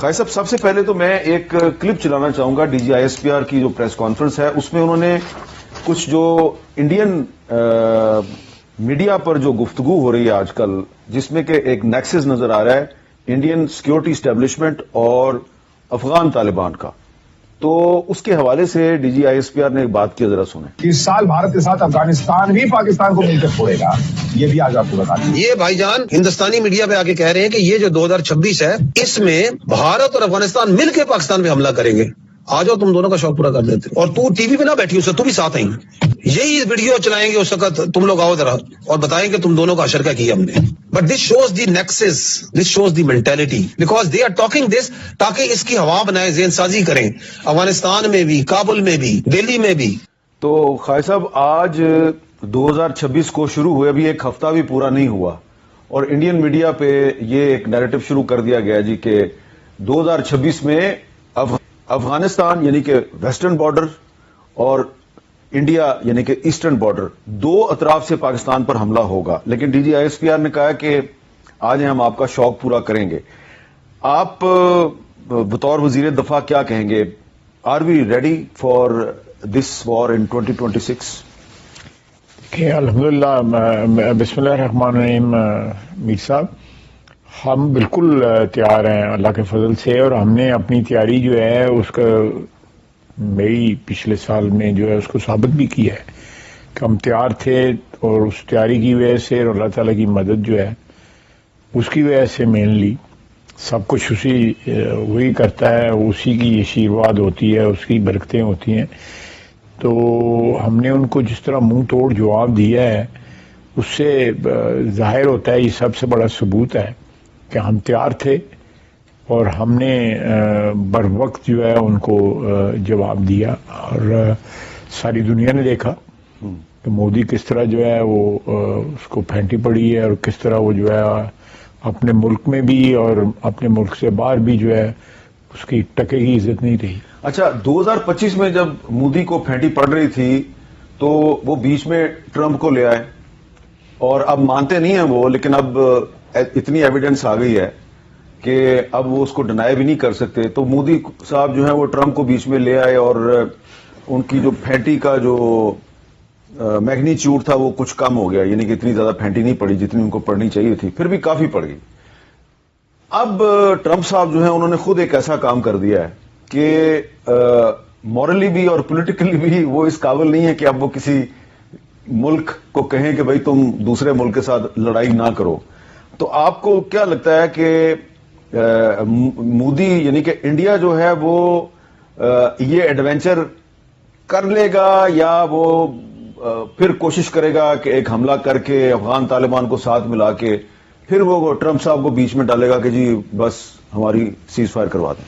خواہ صاحب، سب سے پہلے تو میں ایک کلپ چلانا چاہوں گا D G I S P R کی جو پریس کانفرنس ہے، اس میں انہوں نے کچھ جو انڈین میڈیا پر جو گفتگو ہو رہی ہے آج کل، جس میں کہ ایک نیکسس نظر آ رہا ہے انڈین سیکورٹی اسٹیبلشمنٹ اور افغان طالبان کا، تو اس کے حوالے سے D G I S P R نے ایک بات کی، ذرا سنیں۔ اس سال بھارت کے ساتھ افغانستان بھی پاکستان کو مل کر چھوڑے گا، یہ بھی آج آپ کو بتا دیں۔ یہ بھائی جان ہندوستانی میڈیا پہ آ کے کہہ رہے ہیں کہ یہ جو 2026 ہے اس میں بھارت اور افغانستان مل کے پاکستان پہ حملہ کریں گے۔ آ جاؤ تم دونوں کا شوق پورا کر دیتے، اور تو ٹی وی پہ نہ بیٹھی، اس سے تو بھی ساتھ آئیں، یہی ویڈیو چلائیں گے اس وقت، تم لوگ آؤ ذرا اور بتائیں کہ تم دونوں کا اشر کیا کیا ہم نے۔ But this shows the nexus, this shows the mentality, because they are talking this تاکہ اس کی ہوا بنائے، ذہن سازی کریں، افغانستان میں بھی، کابل میں بھی، دہلی میں بھی۔ تو خواہ صاحب، آج 2026 کو شروع ہوئے، ابھی ایک ہفتہ بھی پورا نہیں ہوا، اور انڈین میڈیا پہ یہ ایک نیریٹو شروع کر دیا گیا جی کہ 2026 میں افغانستان یعنی کہ ویسٹرن بارڈر اور انڈیا یعنی کہ ایسٹرن بارڈر، دو اطراف سے پاکستان پر حملہ ہوگا، لیکن D G I S P R نے کہا کہ آج ہم آپ کا شوق پورا کریں گے۔ آپ بطور وزیر دفاع کیا کہیں گے؟ Are we ready for this war in 2026؟ کہ الحمدللہ، بسم اللہ الرحمن الرحیم، میر صاحب، ہم بالکل تیار ہیں اللہ کے فضل سے، اور ہم نے اپنی تیاری جو ہے اس کا میری پچھلے سال میں جو ہے اس کو ثابت بھی کیا ہے کہ ہم تیار تھے، اور اس تیاری کی وجہ سے اور اللہ تعالیٰ کی مدد جو ہے اس کی وجہ سے مینلی سب کچھ وہی کرتا ہے، اسی کی آشیرواد ہوتی ہے، اس کی برکتیں ہوتی ہیں۔ تو ہم نے ان کو جس طرح منہ توڑ جواب دیا ہے، اس سے ظاہر ہوتا ہے، یہ سب سے بڑا ثبوت ہے کہ ہم تیار تھے، اور ہم نے بر وقت جو ہے ان کو جواب دیا، اور ساری دنیا نے دیکھا کہ مودی کس طرح جو ہے وہ اس کو پھینٹی پڑی ہے، اور کس طرح وہ جو ہے اپنے ملک میں بھی اور اپنے ملک سے باہر بھی جو ہے اس کی ٹکے کی عزت نہیں رہی۔ اچھا، 2025 میں جب مودی کو پھینٹی پڑ رہی تھی تو وہ بیچ میں ٹرمپ کو لے آئے، اور اب مانتے نہیں ہیں وہ، لیکن اب اتنی ایویڈنس آ گئی ہے کہ اب وہ اس کو ڈینائی بھی نہیں کر سکتے، تو مودی صاحب جو ہیں وہ ٹرمپ کو بیچ میں لے آئے، اور ان کی جو پھینٹی کا جو میگنیچیوڈ تھا وہ کچھ کم ہو گیا، یعنی کہ اتنی زیادہ پھینٹی نہیں پڑی جتنی ان کو پڑنی چاہیے تھی، پھر بھی کافی پڑ گئی۔ اب ٹرمپ صاحب جو ہیں انہوں نے خود ایک ایسا کام کر دیا ہے کہ مورلی بھی اور پولیٹیکلی بھی وہ اس قابل نہیں ہے کہ اب وہ کسی ملک کو کہیں کہ بھائی تم دوسرے ملک کے ساتھ لڑائی نہ کرو۔ تو آپ کو کیا لگتا ہے کہ مودی یعنی کہ انڈیا جو ہے وہ یہ ایڈونچر کر لے گا، یا وہ پھر کوشش کرے گا کہ ایک حملہ کر کے افغان طالبان کو ساتھ ملا کے پھر وہ ٹرمپ صاحب کو بیچ میں ڈالے گا کہ جی بس ہماری سیز فائر کروا دیں؟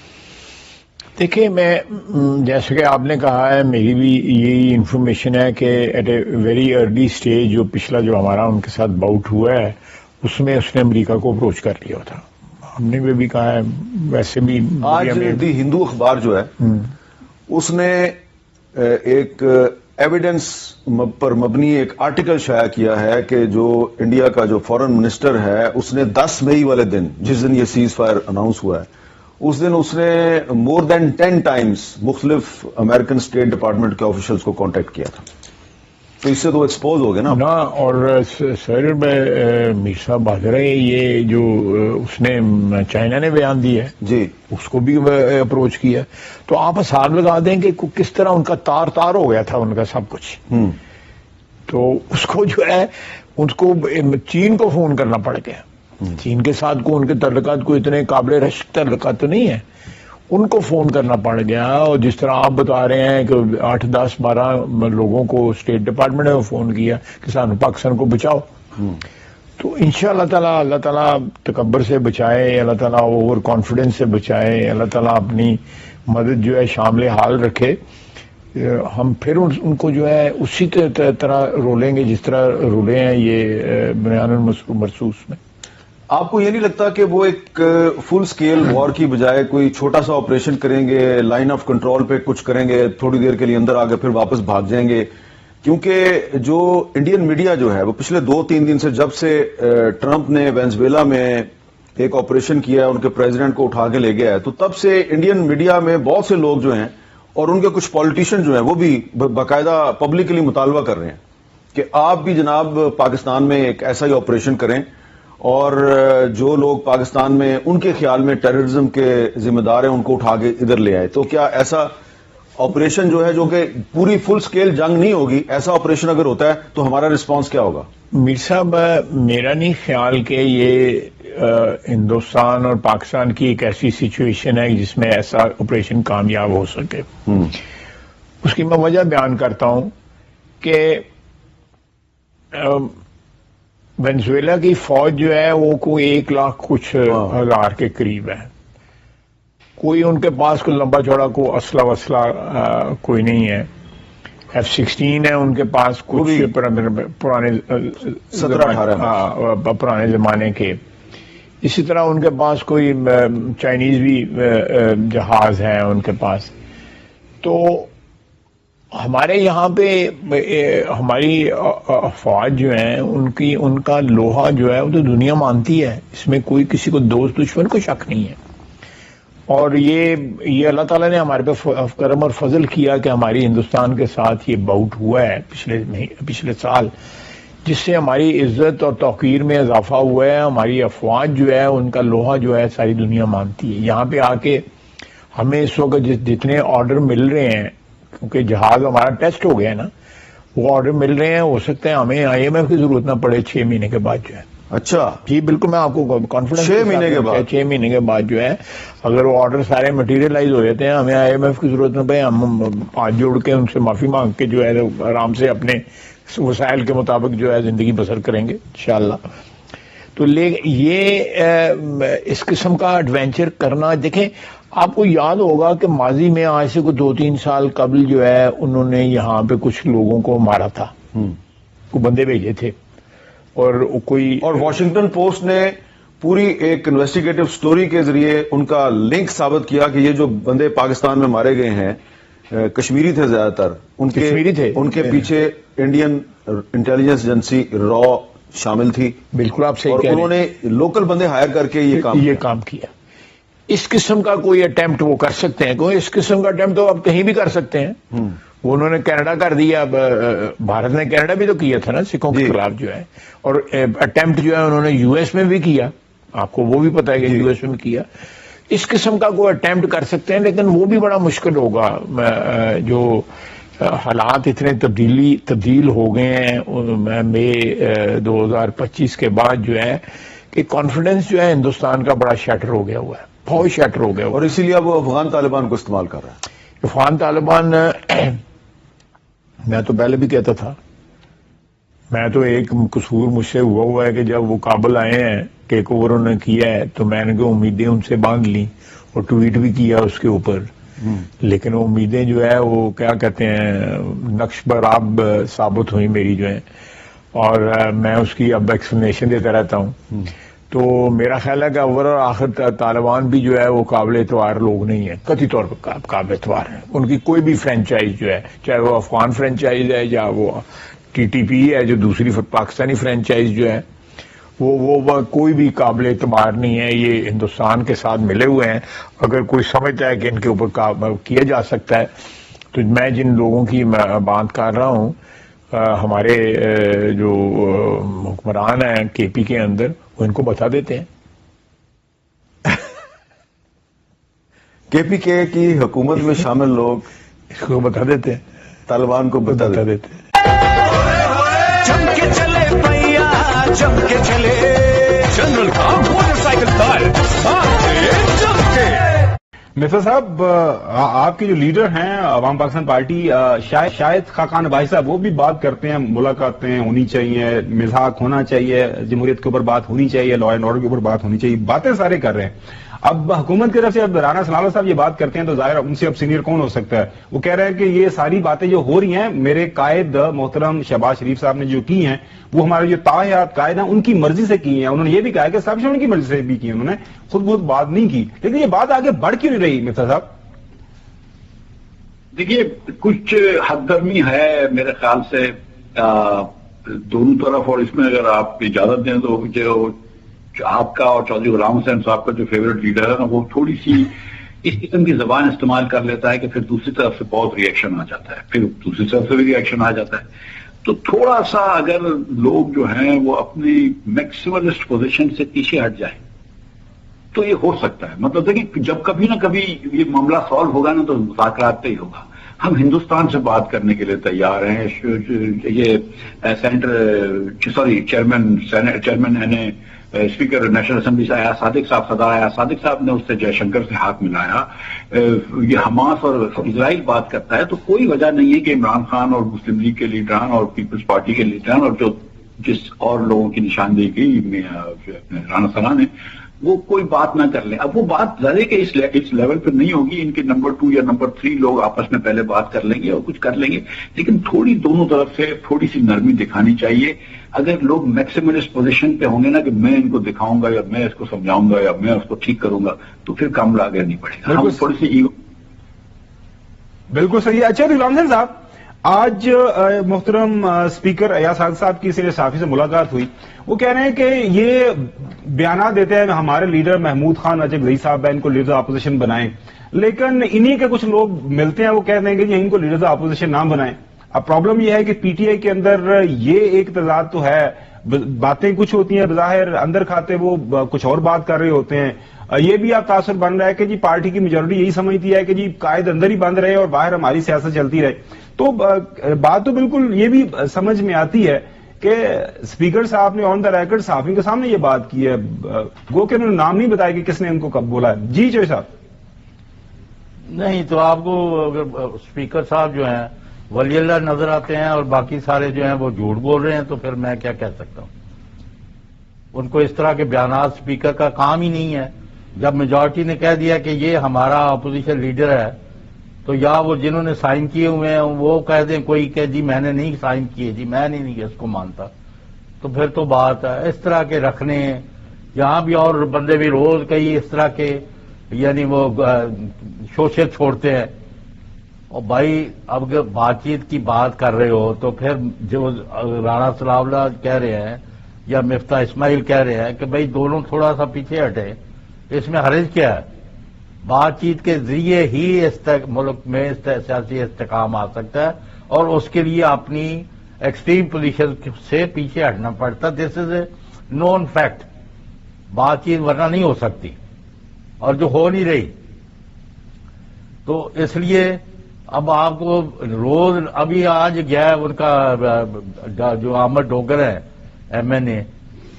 دیکھیں، میں جیسے کہ آپ نے کہا ہے، میری بھی یہی انفارمیشن ہے کہ at a very early stage جو پچھلا جو ہمارا ان کے ساتھ باؤٹ ہوا ہے اس میں اس نے امریکہ کو اپروچ کر لیا تھا۔ ہم نے بھی کہا ہے، ویسے بھی آج دی ہندو اخبار جو ہے اس نے ایک ایویڈنس پر مبنی ایک آرٹیکل شائع کیا ہے کہ جو انڈیا کا جو فورن منسٹر ہے اس نے 10 مئی والے دن، جس دن یہ سیز فائر اناؤنس ہوا ہے، اس دن اس نے مور دین 10 ٹائمز مختلف امریکن اسٹیٹ ڈپارٹمنٹ کے آفیشلز کو کانٹیکٹ کیا تھا۔ تو اس سے تو ایکسپوز ہو گیا نا۔ اور سر میر صاحب بات رہے، یہ جو اس نے چائنا نے بیان دیا ہے جی، اس کو بھی اپروچ کیا، تو آپ حساب لگا دیں کہ کس طرح ان کا تار تار ہو گیا تھا ان کا سب کچھ۔ تو اس کو جو ہے ان کو چین کو فون کرنا پڑ گیا، چین کے ساتھ کو ان کے تعلقات کو اتنے قابل رشک تعلقات تو نہیں ہے، ان کو فون کرنا پڑ گیا، اور جس طرح آپ بتا رہے ہیں کہ 8 10 12 لوگوں کو اسٹیٹ ڈپارٹمنٹ نے فون کیا کہ سانو پاکستان کو بچاؤ۔ تو انشاءاللہ تعالیٰ اللہ تعالیٰ تکبر سے بچائے، اللہ تعالیٰ اوور کانفیڈنس سے بچائے، اللہ تعالیٰ اپنی مدد جو ہے شامل حال رکھے، ہم پھر ان کو جو ہے اسی طرح رولیں گے جس طرح رولے ہیں یہ بنیان مرصوص میں۔ آپ کو یہ نہیں لگتا کہ وہ ایک فل سکیل وار کی بجائے کوئی چھوٹا سا آپریشن کریں گے، لائن آف کنٹرول پہ کچھ کریں گے، تھوڑی دیر کے لیے اندر آ کے پھر واپس بھاگ جائیں گے؟ کیونکہ جو انڈین میڈیا جو ہے وہ پچھلے 2-3 دن سے، جب سے ٹرمپ نے وینزویلا میں ایک آپریشن کیا ہے, ان کے پریزیڈنٹ کو اٹھا کے لے گیا ہے, تو تب سے انڈین میڈیا میں بہت سے لوگ جو ہیں اور ان کے کچھ پالیٹیشین جو ہیں وہ بھی باقاعدہ پبلکلی مطالبہ کر رہے ہیں کہ آپ بھی جناب پاکستان میں ایک ایسا ہی آپریشن کریں, اور جو لوگ پاکستان میں ان کے خیال میں ٹیررزم کے ذمہ دار ہیں ان کو اٹھا کے ادھر لے آئے. تو کیا ایسا آپریشن جو ہے, جو کہ پوری فل سکیل جنگ نہیں ہوگی, ایسا آپریشن اگر ہوتا ہے تو ہمارا رسپانس کیا ہوگا؟ میر صاحب, میرا نہیں خیال کہ یہ ہندوستان اور پاکستان کی ایک ایسی سچویشن ہے جس میں ایسا آپریشن کامیاب ہو سکے. اس کی میں وجہ بیان کرتا ہوں کہ وینزویلا کی فوج جو ہے وہ کوئی 1 لاکھ کچھ ہزار کے قریب ہے. کوئی ان کے پاس کوئی لمبا چوڑا کوئی اسلحہ وسلح کوئی نہیں ہے. F-16 ہے ان کے پاس کچھ پرانے 17-18 پرانے زمانے کے. اسی طرح ان کے پاس کوئی چائنیز بھی جہاز ہیں ان کے پاس. تو ہمارے یہاں پہ ہماری افواج جو ہیں ان کا لوہا جو ہے وہ تو دنیا مانتی ہے, اس میں کوئی کسی کو دوست دشمن کو شک نہیں ہے. اور یہ اللہ تعالیٰ نے ہمارے پہ کرم اور فضل کیا کہ ہماری ہندوستان کے ساتھ یہ باؤٹ ہوا ہے پچھلے سال, جس سے ہماری عزت اور توقیر میں اضافہ ہوا ہے. ہماری افواج جو ہے ان کا لوہا جو ہے ساری دنیا مانتی ہے. یہاں پہ آ کے ہمیں اس وقت جتنے آرڈر مل رہے ہیں, کیونکہ جہاز ہمارا ٹیسٹ ہو گیا ہے نا, وہ آرڈر مل رہے ہیں, ہو سکتے ہیں ہمیں IMF کی ضرورت نہ پڑے 6 مہینے کے بعد جو ہے. اچھا جی بالکل, میں آپ کو کانفیڈنس 6 مہینے کے بعد 6 مہینے کے بعد جو ہے اگر وہ آرڈر سارے مٹیریلائز ہو جاتے ہیں, ہمیں IMF کی ضرورت نہ پڑے, ہم ہاتھ جوڑ کے ان سے معافی مانگ کے جو ہے آرام سے اپنے وسائل کے مطابق جو ہے زندگی بسر کریں گے انشاءاللہ. تو یہ اس قسم کا ایڈونچر کرنا, دیکھیں آپ کو یاد ہوگا کہ ماضی میں آج سے کوئی 2-3 سال قبل جو ہے انہوں نے یہاں پہ کچھ لوگوں کو مارا تھا, کوئی بندے بھیجے تھے, اور واشنگٹن پوسٹ نے پوری ایک انویسٹیگیٹو سٹوری کے ذریعے ان کا لنک ثابت کیا کہ یہ جو بندے پاکستان میں مارے گئے ہیں کشمیری تھے زیادہ تر, ان کے پیچھے انڈین انٹیلیجنس ایجنسی را شامل تھی. بالکل آپ صحیح کہہ رہے ہیں, اور انہوں نے لوکل بندے ہائر کر کے یہ کام کیا. اس قسم کا کوئی اٹیمپٹ وہ کر سکتے ہیں, کوئی اس قسم کا اٹیمپٹ تو آپ کہیں بھی کر سکتے ہیں. وہ انہوں نے کینیڈا کر دیا, بھارت نے کینیڈا بھی تو کیا تھا نا سکھوں کے خلاف جو ہے, اور اٹیمپٹ جو ہے انہوں نے US میں بھی کیا, آپ کو وہ بھی پتا ہے کہ US میں کیا. اس قسم کا کوئی اٹیمپٹ کر سکتے ہیں, لیکن وہ بھی بڑا مشکل ہوگا. جو حالات اتنے تبدیل ہو گئے ہیں مئی 2025 کے بعد جو ہے کہ کانفیڈنس جو ہے ہندوستان کا بڑا شیٹر ہو گیا ہوا ہے, بہت شیٹر ہو گیا ہوا, اور اسی لیے اب وہ افغان طالبان کو استعمال کر رہا ہے. افغان طالبان, میں تو پہلے بھی کہتا تھا, میں تو ایک قصور مجھ سے ہوا ہے کہ جب وہ کابل آئے ہیں ٹیک اوور انہوں نے کیا ہے تو میں نے امیدیں ان سے باندھ لی اور ٹویٹ بھی کیا اس کے اوپر, لیکن وہ امیدیں جو ہے وہ کیا کہتے ہیں نقش برآب ثابت ہوئی میری جو ہے, اور میں اس کی اب ایکسپلینیشن دیتا رہتا ہوں. تو میرا خیال ہے کہ اول اور آخر طالبان بھی جو ہے وہ قابل اعتبار لوگ نہیں ہیں, قطعی طور پر قابل اعتبار ہیں. ان کی کوئی بھی فرینچائز جو ہے, چاہے وہ افغان فرینچائز ہے یا وہ TTP ہے جو دوسری پاکستانی فرینچائز جو ہے, وہ کوئی بھی قابل اعتبار نہیں ہے. یہ ہندوستان کے ساتھ ملے ہوئے ہیں. اگر کوئی سمجھتا ہے کہ ان کے اوپر کیا جا سکتا ہے, تو میں جن لوگوں کی بات کر رہا ہوں, ہمارے جو حکمران ہیں KP کے اندر, وہ ان کو بتا دیتے ہیں. KPK کی حکومت میں شامل لوگ اس کو بتا دیتے ہیں, طالبان کو بتا دیتے ہیں. جم کے چلے بھیا, جم کے چلے جنرل کا موٹر سائیکل مرزا صاحب, آپ کے جو لیڈر ہیں عوام پاکستان پارٹی, شاید خاقان عباسی صاحب, وہ بھی بات کرتے ہیں ملاقاتیں ہونی چاہیے, مزاق ہونا چاہیے, جمہوریت کے اوپر بات ہونی چاہیے, لا اینڈ آرڈر کے اوپر بات ہونی چاہیے, باتیں سارے کر رہے ہیں. اب حکومت کی طرف سے اب رانا ثناء اللہ صاحب یہ بات کرتے ہیں تو ظاہر ان سے اب سینئر کون ہو سکتا ہے. وہ کہہ رہے ہیں کہ یہ ساری باتیں جو ہو رہی ہیں میرے قائد محترم شہباز شریف صاحب نے جو کی ہیں, وہ ہمارے جو تاحیات قائد ہیں ان کی مرضی سے کی ہیں. انہوں نے یہ بھی کہا کہ سب سے ان کی مرضی سے بھی کی, انہوں نے خود بہت بات نہیں کی. لیکن یہ بات آگے بڑھ کیوں نہیں رہی مرزا صاحب؟ دیکھیے کچھ حد درمی ہے میرے خیال سے دونوں طرف, اور اس میں اگر آپ اجازت دیں تو جو آپ کا اور چودھری غلام حسین صاحب کا جو فیوریٹ لیڈر ہے نا، وہ تھوڑی سی اس قسم کی زبان استعمال کر لیتا ہے کہ پھر دوسری طرف سے بہت ریئیکشن آ جاتا ہے، پھر دوسری طرف سے بھی ریئیکشن آ جاتا ہے. تو تھوڑا سا اگر لوگ جو ہیں وہ اپنی میکسیملسٹ پوزیشن سے پیچھے ہٹ جائیں تو یہ ہو سکتا ہے. مطلب دیکھیں، جب کبھی نہ کبھی یہ معاملہ سالو ہوگا نا تو مذاکرات پہ ہی ہوگا. ہم ہندوستان سے بات کرنے کے لیے تیار ہیں. یہ چیئرمین اسپیکر نیشنل اسمبلی سے آیا صادق صاحب، صدر آیا صادق صاحب نے اس سے جے شنکر سے ہاتھ ملایا. یہ حماس اور اسرائیل بات کرتا ہے تو کوئی وجہ نہیں ہے کہ عمران خان اور مسلم لیگ کے لیڈران اور پیپلز پارٹی کے لیڈران اور جس اور لوگوں کی نشاندہی کی رانا ثنا نے، وہ کوئی بات نہ کر لیں. اب وہ بات ظاہر کہ اس لیول پہ نہیں ہوگی. ان کے نمبر 2 یا نمبر 3 لوگ آپس میں پہلے بات کر لیں گے اور کچھ کر لیں گے، لیکن تھوڑی دونوں طرف سے تھوڑی سی نرمی دکھانی چاہیے. اگر لوگ میکسیملسٹ پوزیشن پہ ہوں گے نا کہ میں ان کو دکھاؤں گا یا میں اس کو سمجھاؤں گا یا میں اس کو ٹھیک کروں گا، تو پھر کام آگے نہیں پڑے گا. ہم تھوڑی سی بالکل صحیح ہے. اچھا غلام حسین صاحب، آج محترم اسپیکر ایاز حق صاحب کی سینئر صحافی سے ملاقات ہوئی. وہ کہہ رہے ہیں کہ یہ بیانات دیتے ہیں ہمارے لیڈر محمود خان اجغئی صاحب ہیں، ان کو لیڈر اپوزیشن بنائیں، لیکن انہی کے کچھ لوگ ملتے ہیں وہ کہتے ہیں کہ ان کو لیڈر اپوزیشن نہ بنائیں. اب پرابلم یہ ہے کہ پی ٹی آئی کے اندر یہ ایک تضاد تو ہے، باتیں کچھ ہوتی ہیں بظاہر، اندر کھاتے وہ کچھ اور بات کر رہے ہوتے ہیں. یہ بھی اب تاثر بن رہا ہے کہ جی پارٹی کی میجورٹی یہی سمجھتی ہے کہ جی قائد اندر ہی بند رہے اور باہر ہماری سیاست چلتی رہے. تو بات تو بالکل یہ بھی سمجھ میں آتی ہے کہ اسپیکر صاحب نے آن دا ریکارڈ صحافیوں کے سامنے یہ بات کی ہے، گو کہ انہوں نے نام نہیں بتایا کہ کس نے ان کو کب بولا ہے. جی چوہے صاحب. نہیں تو آپ کو اگر اسپیکر صاحب جو ہیں ولی اللہ نظر آتے ہیں اور باقی سارے جو ہیں وہ جھوٹ بول رہے ہیں، تو پھر میں کیا کہہ سکتا ہوں. ان کو اس طرح کے بیانات اسپیکر کا کام ہی نہیں ہے. جب میجورٹی نے کہہ دیا کہ یہ ہمارا اپوزیشن لیڈر ہے، تو یا وہ جنہوں نے سائن کیے ہوئے ہیں وہ کہہ دیں کوئی کہ جی میں نے نہیں سائن کیے، جی میں نہیں اس کو مانتا، تو پھر تو بات ہے. اس طرح کے رکھنے یہاں بھی اور بندے بھی روز کئی اس طرح کے یعنی وہ شوشے چھوڑتے ہیں. اور بھائی اب اگر بات چیت کی بات کر رہے ہو تو پھر جو رانا ثناء اللہ کہہ رہے ہیں یا مفتاح اسماعیل کہہ رہے ہیں کہ بھائی دونوں تھوڑا سا پیچھے ہٹے، اس میں حرج کیا ہے؟ بات چیت کے ذریعے ہی ملک میں سیاسی استحکام آ سکتا ہے اور اس کے لیے اپنی ایکسٹریم پوزیشن سے پیچھے ہٹنا پڑتا. دس از اے نون فیکٹ. بات چیت ورنہ نہیں ہو سکتی اور جو ہو نہیں رہی. تو اس لیے اب آپ کو روز ابھی آج گیا ان کا جو احمد ڈوگر ہے M N A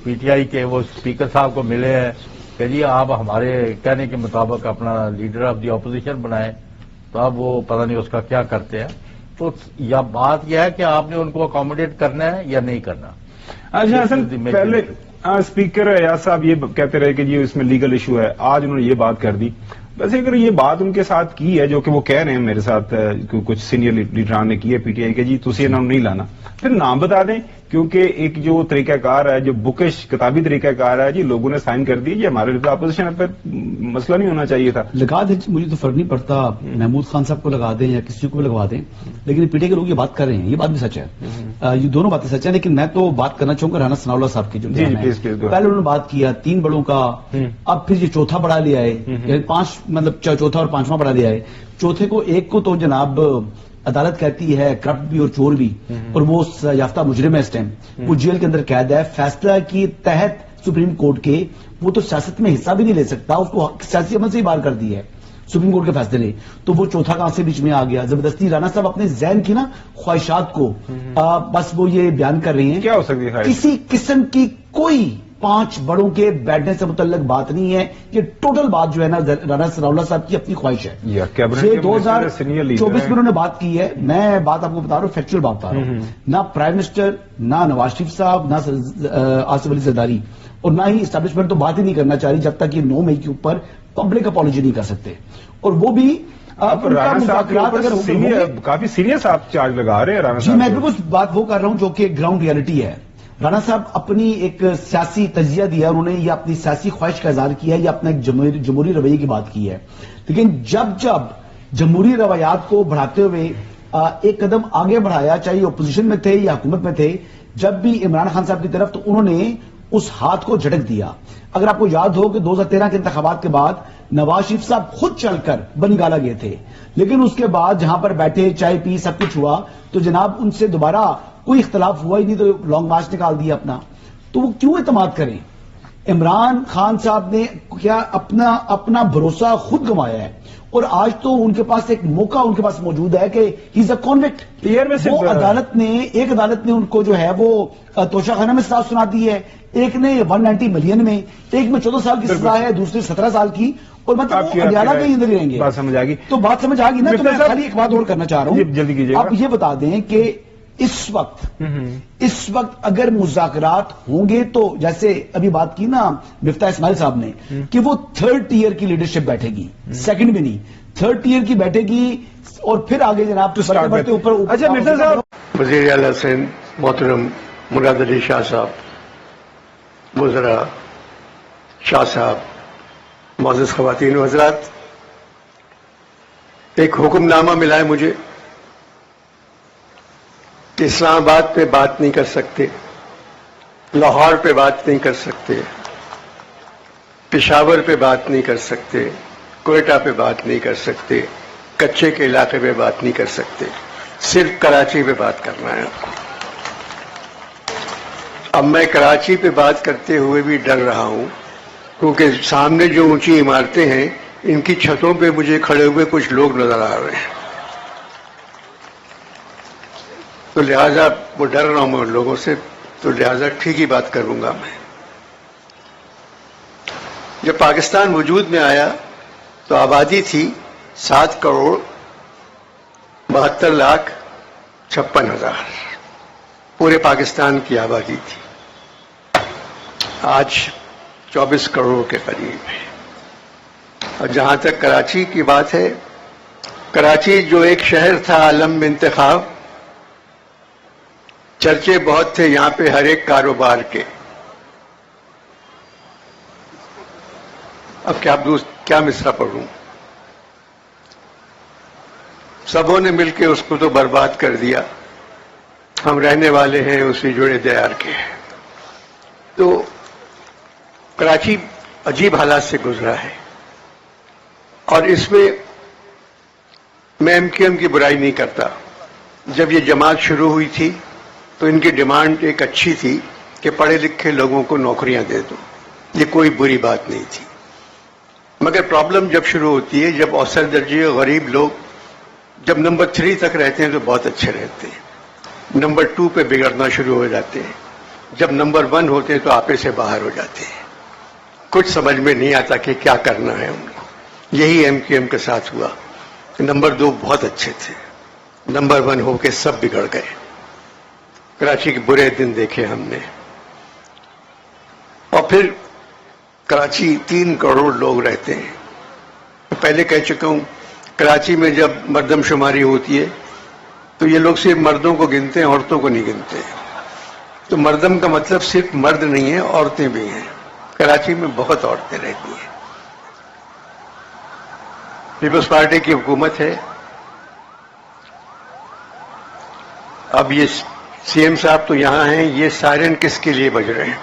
P T I کے، وہ اسپیکر صاحب کو ملے ہیں کہ جی آپ ہمارے کہنے کے مطابق اپنا لیڈر آف دی اپوزیشن بنائیں. تو اب وہ پتہ نہیں اس کا کیا کرتے ہیں. تو یا بات یہ ہے کہ آپ نے ان کو اکوموڈیٹ کرنا ہے یا نہیں کرنا. اچھا حسن، پہلے اسپیکر ایاز صاحب یہ کہتے رہے کہ جی اس میں لیگل ایشو ہے، آج انہوں نے یہ بات کر دی. ویسے اگر یہ بات ان کے ساتھ کی ہے جو کہ وہ کہہ رہے ہیں میرے ساتھ کچھ سینئر لیڈران نے کی ہے پی ٹی آئی کے، جی تسی انہوں نے نہیں لانا، پھر نام بتا دیں. کیونکہ ایک جو طریقہ کار ہے، جو بکش کتابی طریقہ کار ہے، جی لوگوں نے سائن کر دی، یہ ہمارے لیے اپوزیشن پہ مسئلہ نہیں ہونا چاہیے تھا. لگا دیں، مجھے تو فرق نہیں پڑتا، محمود خان صاحب کو لگا دیں یا کسی کو بھی لگوا دیں، لیکن پی ٹی آئی کے لوگ یہ بات کر رہے ہیں، یہ بات بھی سچ ہے. یہ دونوں باتیں سچ ہیں. لیکن میں تو بات کرنا چاہوں گا رانا ثناء اللہ صاحب کی، جو پہلے انہوں نے بات کیا 3 بڑوں کا، اب پھر یہ چوتھا بڑھا لیا ہے، 5 مطلب چوتھا اور 5واں بڑھا لیا ہے. چوتھے کو ایک کو تو جناب عدالت کہتی ہے کرپٹ بھی اور چور بھی، اور وہ یافتہ مجرم ہے اس ٹائم، وہ جیل کے اندر قید ہے. فیصلہ کی تحت سپریم کورٹ کے وہ تو سیاست میں حصہ بھی نہیں لے سکتا، اس کو سیاسی عمل سے ہی باہر کر دی ہے سپریم کورٹ کے فیصلے نے. تو وہ چوتھا کہاں سے بیچ میں آ گیا؟ زبردستی رانا صاحب اپنے ذہن کی نا خواہشات کو بس وہ یہ بیان کر رہے ہیں. کیا ہو سکتی ہے؟ کسی قسم کی کوئی 5 بڑوں کے بیٹھنے سے متعلق بات نہیں ہے. یہ ٹوٹل بات جو ہے نا رانا ثناء اللہ صاحب کی اپنی خواہش ہے. یہ 2024 میں انہوں نے بات کی ہے. میں بات آپ کو بتا رہا ہوں، فیکچوئل بات بتا رہا ہوں. نہ پرائم منسٹر، نہ نواز شریف صاحب، نہ آصف علی زرداری، اور نہ ہی اسٹیبلشمنٹ تو بات ہی نہیں کرنا چاہ رہی جب تک یہ 9 مئی کے اوپر پبلک اپالوجی نہیں کر سکتے. اور وہ بھی کافی سیریس آپ چارج لگا رہے ہیں رانا جی. صاحب. میں بالکل بات وہ کر رہا ہوں جو کہ گراؤنڈ ریئلٹی ہے. رانا صاحب اپنی ایک سیاسی تجزیہ دیا، انہوں نے یہ اپنی سیاسی خواہش کا اظہار کیا ہے، یہ اپنا ایک جمہوری رویے کی بات کی ہے. لیکن جب جمہوری روایات کو بڑھاتے ہوئے ایک قدم آگے بڑھایا، چاہے اپوزیشن میں تھے یا حکومت میں تھے، جب بھی عمران خان صاحب کی طرف، تو انہوں نے اس ہاتھ کو جھٹک دیا. اگر آپ کو یاد ہو کہ 2013 کے انتخابات کے بعد نواز شریف صاحب خود چل کر بنگالہ گئے تھے, لیکن اس کے بعد جہاں پر بیٹھے چائے پی سب کچھ ہوا تو جناب ان سے دوبارہ کوئی اختلاف ہوا ہی نہیں, تو لانگ مارچ نکال دیا اپنا. تو وہ کیوں اعتماد کریں؟ عمران خان صاحب نے کیا اپنا بھروسہ خود گنوایا ہے, اور آج تو ان کے پاس ایک موقع ان کے پاس موجود ہے کہ ہی از اے کنوکٹ. وہ ایک عدالت نے ان کو جو ہے وہ توشہ خانہ میں سزا سنا دی ہے, ایک نے 190 ملین میں, ایک میں 14 سال کی سزا ہے, دوسری 17 سال کی, اور مطلب وہ اڈیالہ کے اندر ہی رہیں گے. بات سمجھ آ گئی تو بات سمجھ آ گئی نا. تو میں خالی ایک بات اور کرنا چاہ رہا ہوں, جلدی کیجیے. آپ یہ بتا دیں کہ اس وقت اگر مذاکرات ہوں گے تو جیسے ابھی بات کی نا مفتاح اسماعیل صاحب نے کہ وہ 3rd ٹیئر کی لیڈرشپ بیٹھے گی, 2nd بھی نہیں 3rd ٹیئر کی بیٹھے گی, اور پھر آگے جناب بڑھتے اوپر. اچھا مرزا صاحب, وزیر اعلیٰ سندھ محترم مراد علی شاہ صاحب, وزراء شاہ صاحب, معزز خواتین و حضرات, ایک حکم نامہ ملا ہے مجھے کہ اسلام آباد پہ بات نہیں کر سکتے, لاہور پہ بات نہیں کر سکتے, پشاور پہ بات نہیں کر سکتے, کوئٹہ پہ بات نہیں کر سکتے, کچے کے علاقے پہ بات نہیں کر سکتے, صرف کراچی پہ بات کرنا ہے. اب میں کراچی پہ بات کرتے ہوئے بھی ڈر رہا ہوں, کیونکہ سامنے جو اونچی عمارتیں ہیں ان کی چھتوں پہ مجھے کھڑے ہوئے کچھ لوگ نظر آ رہے ہیں, تو لہذا وہ ڈر رہا ہوں میں ان لوگوں سے, تو لہذا ٹھیک ہی بات کروں گا میں. جب پاکستان وجود میں آیا تو آبادی تھی 7 کروڑ 72 لاکھ 56 ہزار, پورے پاکستان کی آبادی تھی. آج 24 کروڑ کے قریب ہے. اور جہاں تک کراچی کی بات ہے, کراچی جو ایک شہر تھا عالم انتخاب, چرچے بہت تھے یہاں پہ ہر ایک کاروبار کے. اب کیا مصرع پڑھوں, سبوں نے مل کے اس کو تو برباد کر دیا. ہم رہنے والے ہیں اسی جوڑے دیار کے. تو کراچی عجیب حالات سے گزرا ہے, اور اس میں میں ایم کیو ایم کی برائی نہیں کرتا. جب یہ جماعت شروع ہوئی تھی تو ان کی ڈیمانڈ ایک اچھی تھی کہ پڑھے لکھے لوگوں کو نوکریاں دے دو, یہ کوئی بری بات نہیں تھی. مگر پرابلم جب شروع ہوتی ہے, جب اوسط درجے غریب لوگ جب نمبر 3 تک رہتے ہیں تو بہت اچھے رہتے ہیں, نمبر 2 پہ بگڑنا شروع ہو جاتے ہیں, جب نمبر 1 ہوتے ہیں تو آپے سے باہر ہو جاتے ہیں, کچھ سمجھ میں نہیں آتا کہ کیا کرنا ہے ان کو. یہی ایم کیو ایم کے ساتھ ہوا. نمبر 2 بہت اچھے تھے, نمبر 1 ہو کے سب بگڑ گئے. کراچی کے برے دن دیکھے ہم نے. اور پھر کراچی 3 کروڑ لوگ رہتے ہیں. پہلے کہہ چکا ہوں, کراچی میں جب مردم شماری ہوتی ہے تو یہ لوگ صرف مردوں کو گنتے ہیں, عورتوں کو نہیں گنتے. تو مردم کا مطلب صرف مرد نہیں ہے, عورتیں بھی ہیں. کراچی میں بہت عورتیں رہتی ہیں. پیپلز پارٹی کی حکومت ہے. اب یہ سی ایم صاحب تو یہاں ہیں, یہ سائرن کس کے لیے بج رہے ہیں؟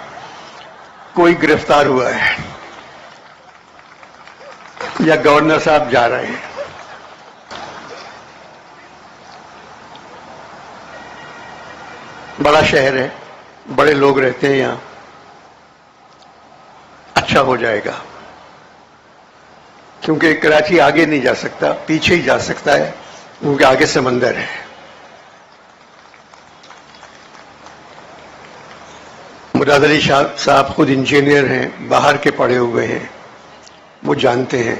کوئی گرفتار ہوا ہے یا گورنر صاحب جا رہے ہیں؟ بڑا شہر ہے, بڑے لوگ رہتے ہیں یہاں, اچھا ہو جائے گا. کیونکہ کراچی آگے نہیں جا سکتا, پیچھے ہی جا سکتا ہے, کیونکہ آگے سمندر ہے. مراد علی شاہ صاحب خود انجینئر ہیں, باہر کے پڑھے ہوئے ہیں, وہ جانتے ہیں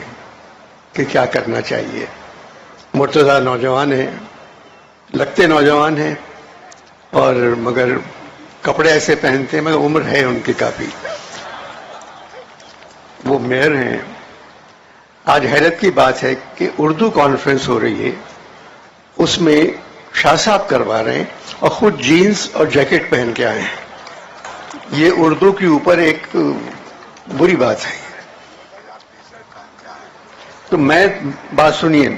کہ کیا کرنا چاہیے. مرتضیٰ نوجوان ہیں, لگتے نوجوان ہیں, اور مگر کپڑے ایسے پہنتے ہیں, مگر عمر ہے ان کی کافی. وہ میئر ہیں. آج حیرت کی بات ہے کہ اردو کانفرنس ہو رہی ہے, اس میں شاہ صاحب کروا رہے ہیں اور خود جینز اور جیکٹ پہن کے آئے ہیں. یہ اردو کے اوپر ایک بری بات ہے. تو میں بات سنیے,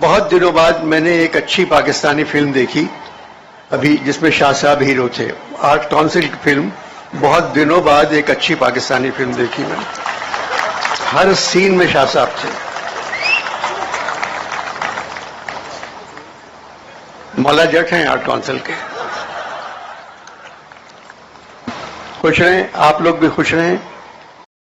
بہت دنوں بعد میں نے ایک اچھی پاکستانی فلم دیکھی ابھی, جس میں شاہ صاحب ہیرو تھے. آرٹ کونسل کی فلم بہت دنوں بعد ایک اچھی پاکستانی فلم دیکھی میں، ہر سین میں شاہ صاحب تھے. مولا جٹ ہیں آرٹ کونسل کے. خوش رہیں، آپ لوگ بھی خوش رہیں.